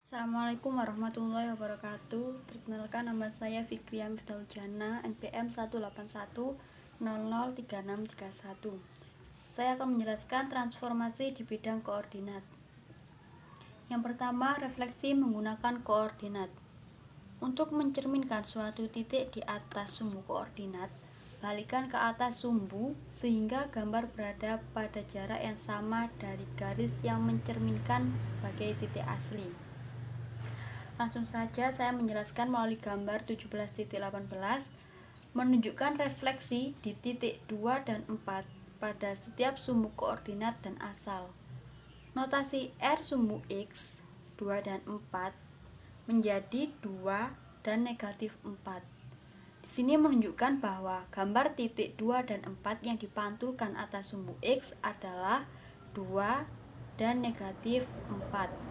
Assalamualaikum warahmatullahi wabarakatuh. Perkenalkan, nama saya Fikriya Miftahul Jannah, NPM 18100363631. Saya akan menjelaskan transformasi di bidang koordinat. Yang pertama, refleksi menggunakan koordinat. Untuk mencerminkan suatu titik di atas sumbu koordinat, balikkan ke atas sumbu sehingga gambar berada pada jarak yang sama dari garis yang mencerminkan sebagai titik asli. Langsung saja saya menjelaskan melalui gambar 17.18 menunjukkan refleksi di titik 2 dan 4 pada setiap sumbu koordinat dan asal. Notasi R sumbu X 2 dan 4 menjadi 2 dan negatif 4. Di sini menunjukkan bahwa gambar titik 2 dan 4 yang dipantulkan atas sumbu X adalah 2 dan negatif 4.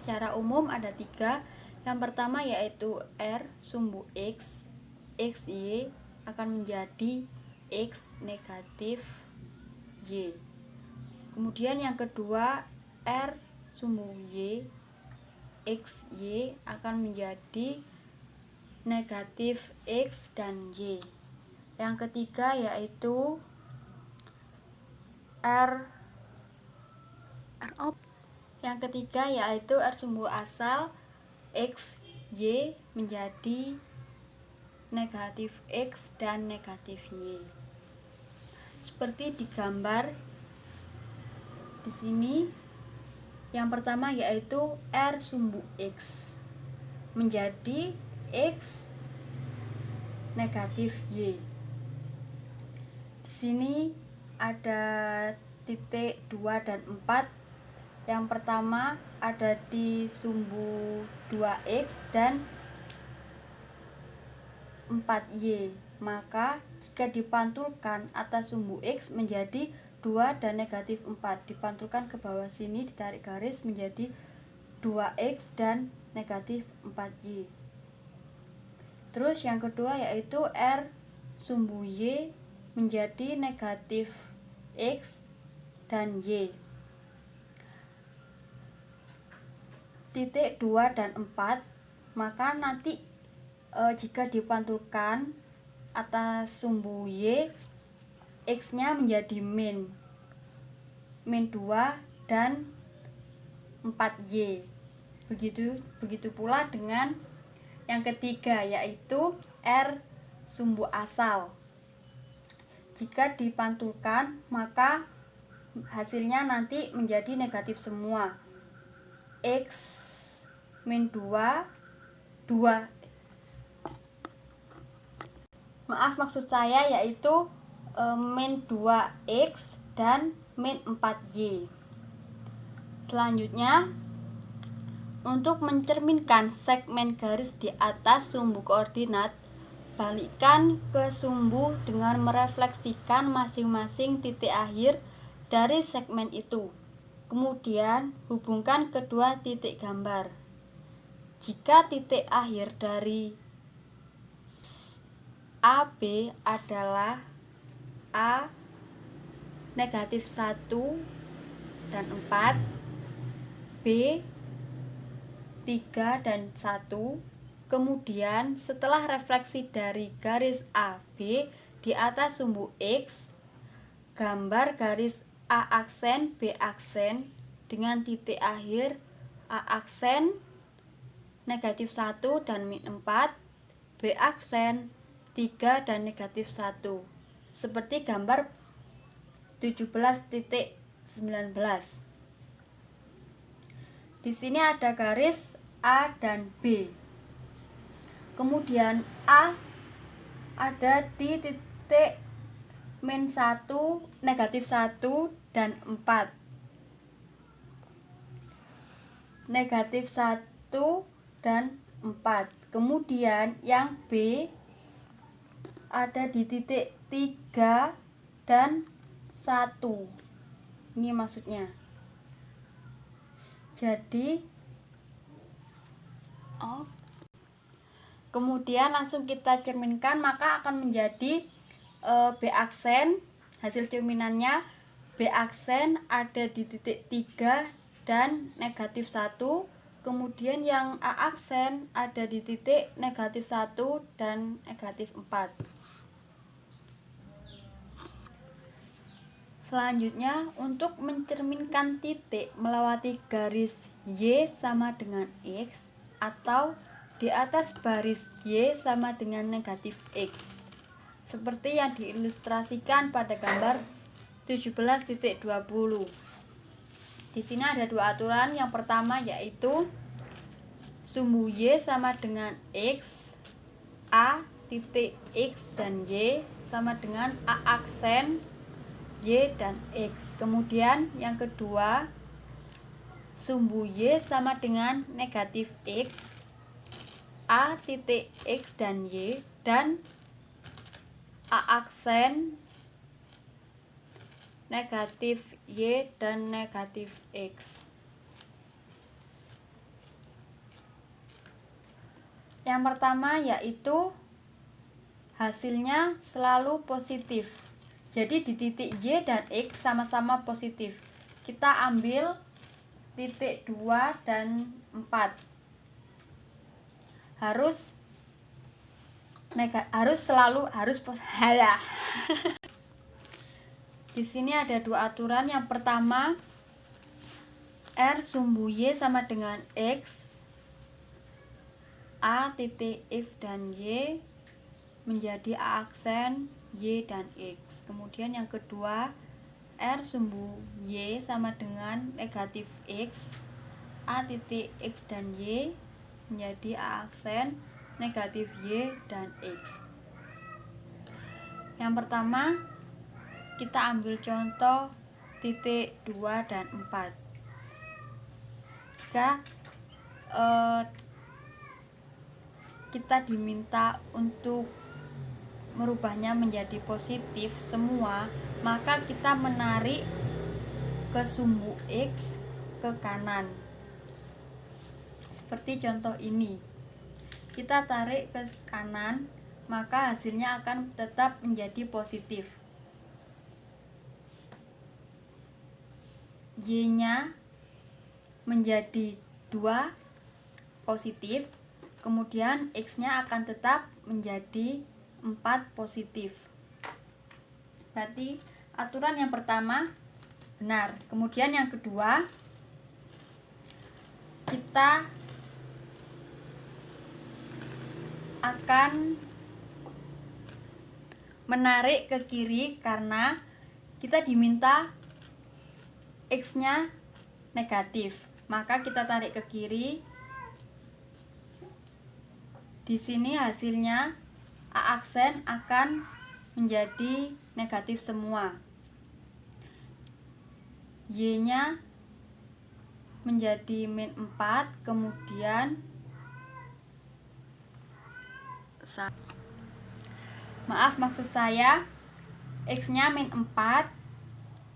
Secara umum ada 3. Yang pertama yaitu R sumbu X, XY akan menjadi X negatif Y. Kemudian yang kedua, R sumbu Y, XY akan menjadi negatif X dan Y. Yang ketiga yaitu R sumbu asal X, Y menjadi negatif X dan negatif Y. Seperti di gambar di sini, yang pertama yaitu R sumbu X menjadi X negatif Y. Di sini ada titik 2 dan 4. Yang pertama ada di sumbu 2X dan 4Y. Maka jika dipantulkan atas sumbu X menjadi 2 dan negatif 4. Dipantulkan ke bawah sini, ditarik garis menjadi 2X dan negatif 4Y. Terus yang kedua yaitu R sumbu Y menjadi negatif X dan Y. Titik 2 dan 4, maka nanti jika dipantulkan atas sumbu Y, X nya menjadi min 2 dan 4Y. Begitu pula dengan yang ketiga yaitu R sumbu asal. Jika dipantulkan maka hasilnya nanti menjadi negatif semua. X min 2 maksud saya yaitu min 2X dan min 4Y. Selanjutnya, untuk mencerminkan segmen garis di atas sumbu koordinat, balikkan ke sumbu dengan merefleksikan masing-masing titik akhir dari segmen itu. Kemudian hubungkan kedua titik gambar. Jika titik akhir dari AB adalah A negatif 1 dan 4, B 3 dan 1, kemudian setelah refleksi dari garis AB di atas sumbu X, gambar garis A aksen B aksen dengan titik akhir A aksen negatif 1 dan min 4, B aksen 3 dan negatif 1. Seperti gambar 17.19. Di sini ada garis A dan B. Kemudian A ada di titik min 1, negatif 1 dan 4. Negatif 1 dan 4. Kemudian yang B ada di titik 3 dan 1. Ini maksudnya. Jadi kemudian langsung kita cerminkan, maka akan menjadi B aksen. Hasil cerminannya B aksen ada di titik 3 dan negatif 1, Kemudian yang A aksen ada di titik negatif 1 dan negatif 4. Selanjutnya, untuk mencerminkan titik melewati garis Y sama dengan X atau di atas baris Y sama dengan negatif X, seperti yang diilustrasikan pada gambar 17.20. Di sini ada dua aturan. Yang pertama yaitu sumbu Y sama dengan X, A titik X dan Y sama dengan A aksen Y dan X. Kemudian yang kedua, sumbu Y sama dengan negatif X, A titik X dan Y, dan A aksen negatif Y dan negatif X. Yang pertama yaitu hasilnya selalu positif. Jadi di titik Y dan X sama-sama positif. Kita ambil titik 2 dan 4. Harus selalu Di sini ada dua aturan. Yang pertama, R sumbu Y sama dengan X, A titik X dan Y menjadi A aksen Y dan X. Kemudian yang kedua, R sumbu Y sama dengan negatif X, A titik X dan Y menjadi A aksen negatif Y dan X. Yang pertama, kita ambil contoh titik 2 dan 4. Jika kita diminta untuk merubahnya menjadi positif semua, maka kita menarik ke sumbu X ke kanan. Seperti contoh ini. Kita tarik ke kanan, maka hasilnya akan tetap menjadi positif. Y-nya menjadi 2 positif, kemudian X-nya akan tetap menjadi 4 positif. Berarti aturan yang pertama benar. Kemudian yang kedua, kita akan menarik ke kiri karena kita diminta X-nya negatif. Maka kita tarik ke kiri. Di sini hasilnya A aksen akan menjadi negatif semua. Y-nya menjadi min 4, kemudian maksud saya X-nya min 4,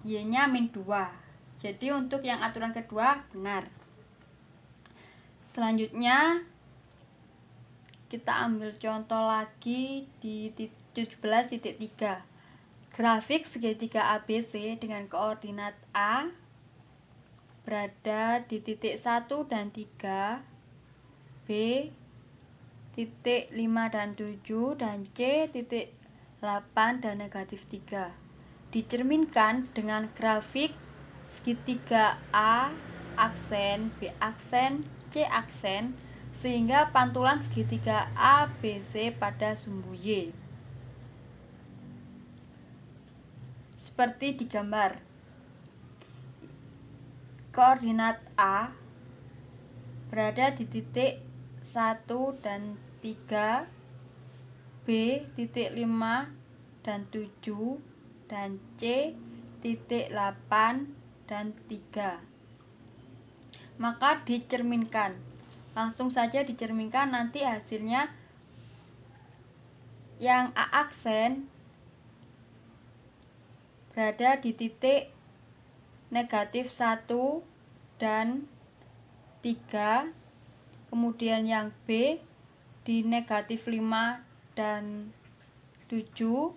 Y-nya min 2. Jadi untuk yang aturan kedua benar. Selanjutnya kita ambil contoh lagi di 17.3. Grafik segitiga ABC dengan koordinat A berada di titik 1 dan 3, B titik 5 dan 7, dan C titik 8 dan negatif 3. Dicerminkan dengan grafik segitiga A aksen, B aksen, C aksen, sehingga pantulan segitiga ABC pada sumbu Y. Seperti di gambar. Koordinat A berada di titik 1 dan 3, B titik 5 dan 7, dan C titik 8 dan 3. Maka dicerminkan. Langsung saja dicerminkan, nanti hasilnya yang A aksen berada di titik negatif 1 dan 3, kemudian yang B di negatif 5 dan 7,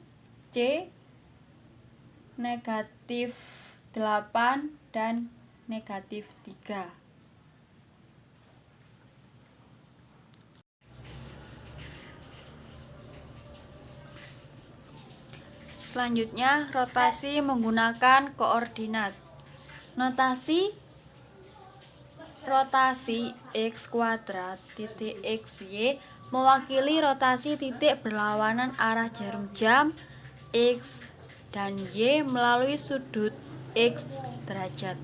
C negatif 8 dan negatif 3. Selanjutnya, rotasi menggunakan koordinat. Notasi rotasi x kuadrat titik xy mewakili rotasi titik berlawanan arah jarum jam x dan y melalui sudut x derajat,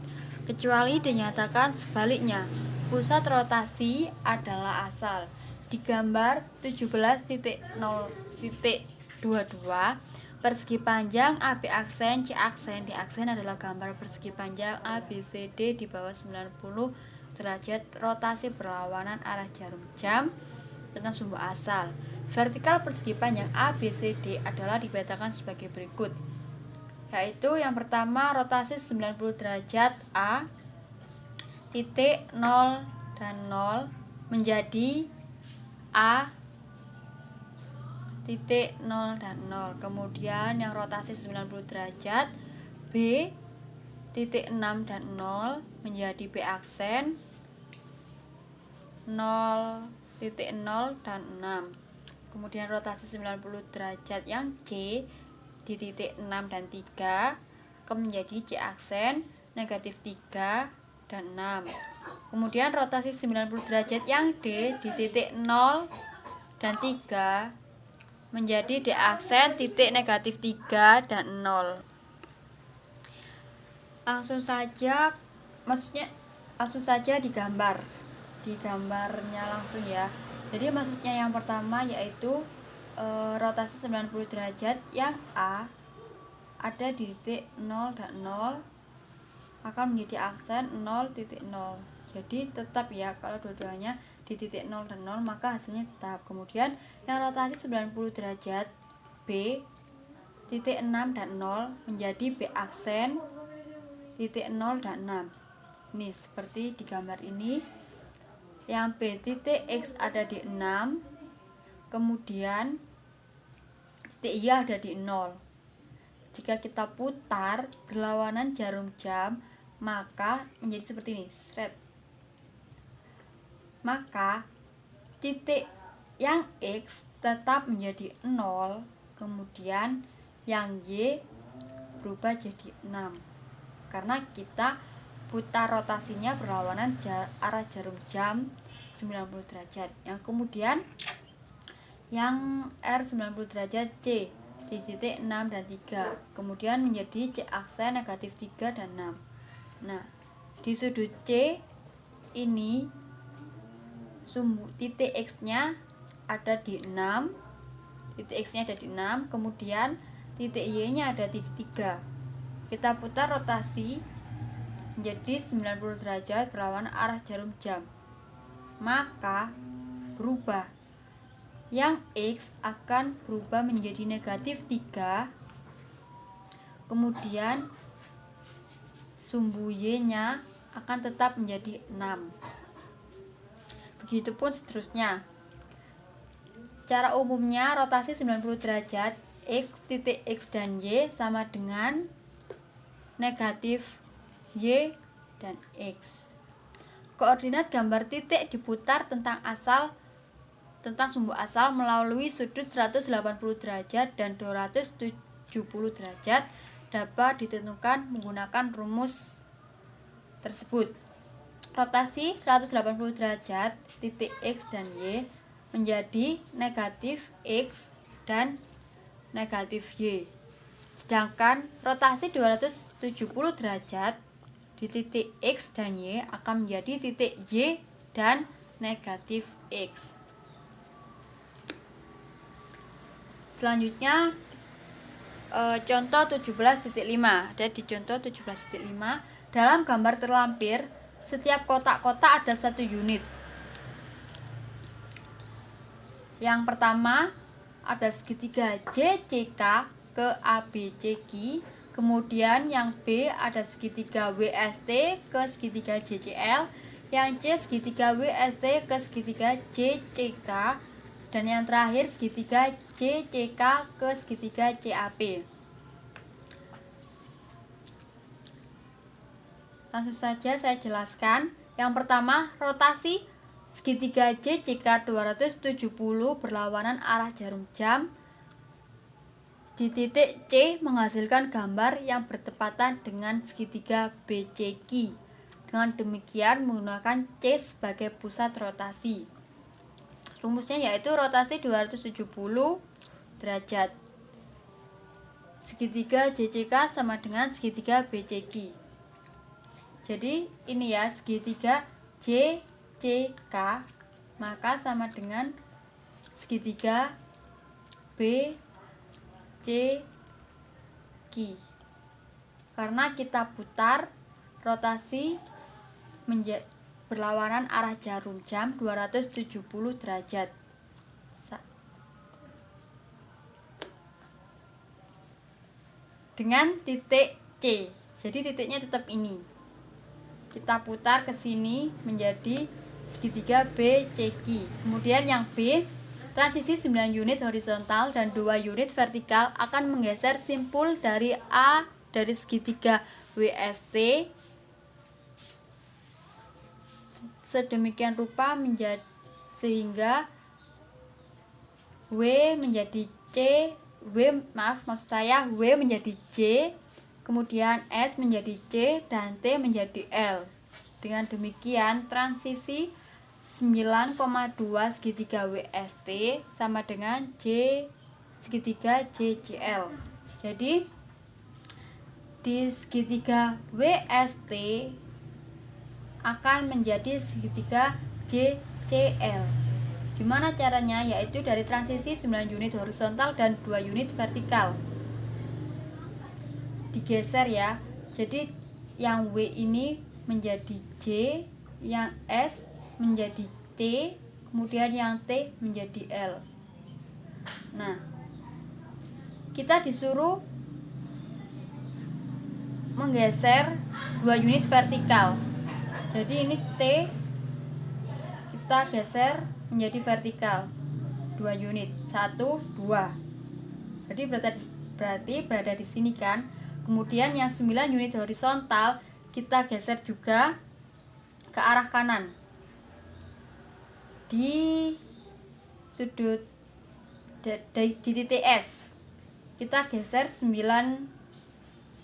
kecuali dinyatakan sebaliknya. Pusat rotasi adalah asal. Di gambar 17.0.22, persegi panjang AB aksen, C aksen, D aksen adalah gambar persegi panjang ABCD di bawah 90 derajat rotasi berlawanan arah jarum jam tentang sumbu asal. Vertikal persegi panjang ABCD adalah dipetakan sebagai berikut, yaitu yang pertama rotasi 90 derajat A titik 0 dan 0 menjadi A titik 0 dan 0. Kemudian yang rotasi 90 derajat B titik 6 dan 0 menjadi B aksen 0 titik 0 dan 6. Kemudian rotasi 90 derajat yang C di titik 6 dan 3 akan menjadi C aksen negatif 3 dan 6. Kemudian rotasi 90 derajat yang D di titik 0 dan 3 menjadi D aksen titik negatif 3 dan 0. Langsung saja digambar. Di gambarnya langsung ya. Jadi maksudnya yang pertama yaitu rotasi 90 derajat yang A ada di titik 0 dan 0 akan menjadi aksen 0 titik 0. Jadi tetap ya, kalau dua-duanya di titik 0 dan 0 maka hasilnya tetap. Kemudian yang rotasi 90 derajat B titik 6 dan 0 menjadi B aksen titik 0 dan 6. Ini seperti di gambar ini. Yang B titik X ada di 6, kemudian titik Y ada di 0. Jika kita putar berlawanan jarum jam, maka menjadi seperti ini, maka titik yang X tetap menjadi 0, kemudian yang Y berubah jadi 6 karena kita putar rotasinya berlawanan arah jarum jam 90 derajat. Yang kemudian yang R 90 derajat C di titik 6 dan 3 kemudian menjadi C aksen negatif 3 dan 6. Nah, di sudut C ini sumbu titik X nya ada di 6, titik X nya ada di 6, kemudian titik Y nya ada di 3. Kita putar rotasi menjadi 90 derajat berlawanan arah jarum jam, maka berubah. Yang X akan berubah menjadi negatif 3, kemudian sumbu Y nya akan tetap menjadi 6. Begitupun seterusnya. Secara umumnya rotasi 90 derajat X titik X dan Y sama dengan negatif Y dan X. Koordinat gambar titik diputar tentang sumbu asal melalui sudut 180 derajat dan 270 derajat dapat ditentukan menggunakan rumus tersebut. Rotasi 180 derajat titik X dan Y menjadi negatif X dan negatif Y. Sedangkan rotasi 270 derajat di titik X dan Y akan menjadi titik Y dan negatif X. Selanjutnya contoh 17.5. Ada di contoh 17.5. Dalam gambar terlampir, setiap kotak-kotak ada 1 unit. Yang pertama ada segitiga JCK ke ABCQ. Kemudian yang B ada segitiga WST ke segitiga JCL, yang C segitiga WST ke segitiga JCK, dan yang terakhir segitiga JCK ke segitiga CAP. Langsung saja saya jelaskan. Yang pertama, rotasi segitiga JCK 270 berlawanan arah jarum jam di titik C menghasilkan gambar yang bertepatan dengan segitiga BCQ. Dengan demikian menggunakan C sebagai pusat rotasi. Rumusnya yaitu rotasi 270 derajat. Segitiga JCK sama dengan segitiga BCQ. Jadi ini ya, segitiga JCK maka sama dengan segitiga BCQ. Karena kita putar, rotasi berlawanan arah jarum jam 270 derajat. Dengan titik C. Jadi titiknya tetap ini. Kita putar ke sini menjadi segitiga BCQ. Kemudian yang B, transisi 9 unit horizontal dan 2 unit vertikal akan menggeser simpul dari A dari segitiga WST sedemikian rupa sehingga W menjadi C, W menjadi J, kemudian S menjadi C dan T menjadi L. Dengan demikian transisi 9,2 segitiga WST sama dengan J segitiga JCL. Jadi di segitiga WST akan menjadi segitiga JCL. Gimana caranya? Yaitu dari transisi 9 unit horizontal dan 2 unit vertikal. Digeser ya. Jadi yang W ini menjadi J, yang S menjadi T, kemudian yang T menjadi L. Nah, kita disuruh menggeser 2 unit vertikal. Jadi ini T kita geser menjadi vertikal 2 unit, 1, 2. Jadi berarti berada di sini kan. Kemudian yang 9 unit horizontal kita geser juga ke arah kanan. Di sudut di titik S kita geser 9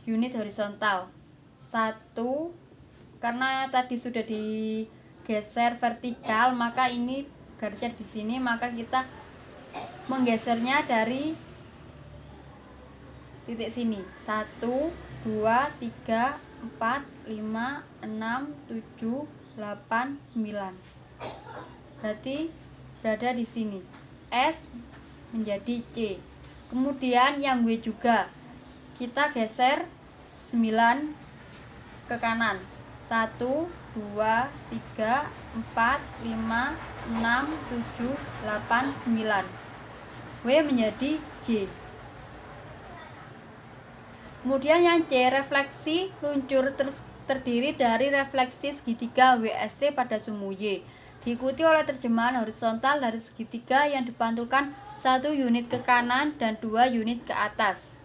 unit horizontal. 1, karena tadi sudah digeser vertikal, maka ini garisnya di sini, maka kita menggesernya dari titik sini. 1, 2, 3, 4, 5, 6, 7, 8, 9. Berarti berada di sini. S menjadi C. Kemudian yang W juga kita geser 9 ke kanan. 1, 2, 3, 4, 5, 6, 7, 8, 9. W menjadi J. Kemudian yang C, refleksi luncur terdiri dari refleksi segitiga WST pada sumbu Y, diikuti oleh terjemahan horizontal dari segitiga yang dipantulkan 1 unit ke kanan dan 2 unit ke atas.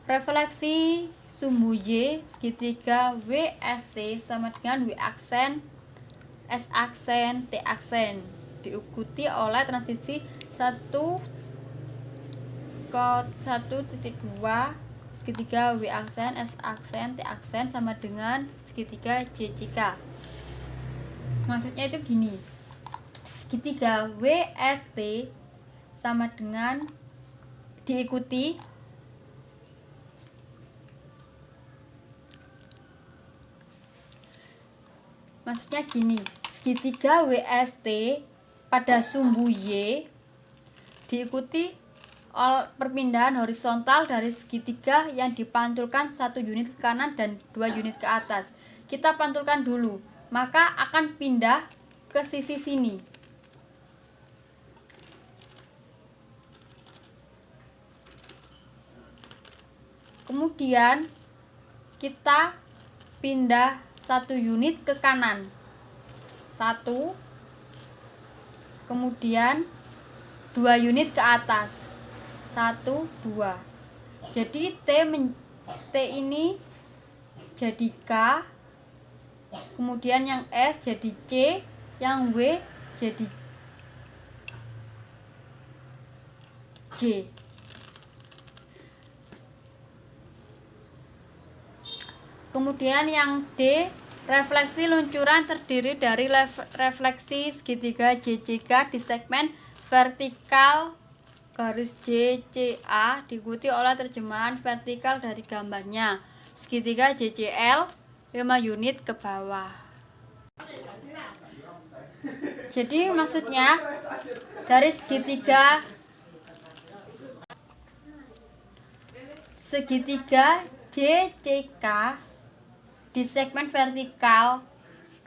Refleksi sumbu Y segitiga WST sama dengan W aksen, S aksen, T aksen, diikuti oleh transisi 1,1.2 segitiga W aksen, S aksen, T aksen sama dengan segitiga JCK. Maksudnya itu gini, segitiga WST sama dengan diikuti maksudnya gini, segitiga WST pada sumbu Y diikuti perpindahan horizontal dari segitiga yang dipantulkan 1 unit ke kanan dan 2 unit ke atas. Kita pantulkan dulu, maka akan pindah ke sisi sini. Kemudian kita pindah 1 unit ke kanan. 1, kemudian 2 unit ke atas. 1, 2. Jadi T ini jadi K, kemudian yang S jadi C, yang W jadi J. Kemudian yang D, refleksi luncuran terdiri dari refleksi segitiga JCK di segmen vertikal garis JCA diikuti oleh terjemahan vertikal dari gambarnya. Segitiga JCL 5 unit ke bawah. Jadi maksudnya dari segitiga JCK di segmen vertikal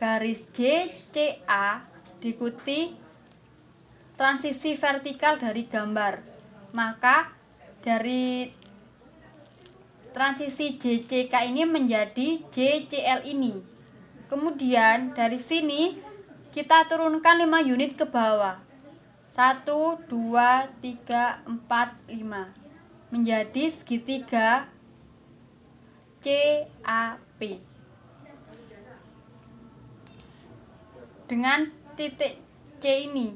garis JCA diikuti transisi vertikal dari gambar. Maka dari transisi JCK ini menjadi JCL ini. Kemudian dari sini kita turunkan 5 unit ke bawah. 1, 2, 3, 4, 5 menjadi segitiga CAP dengan titik C ini.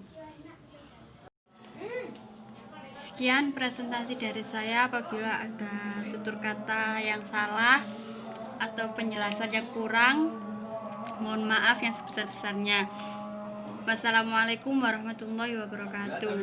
Sekian presentasi dari saya. Apabila ada tutur kata yang salah atau penjelasan yang kurang, mohon maaf yang sebesar-besarnya. Wassalamualaikum warahmatullahi wabarakatuh.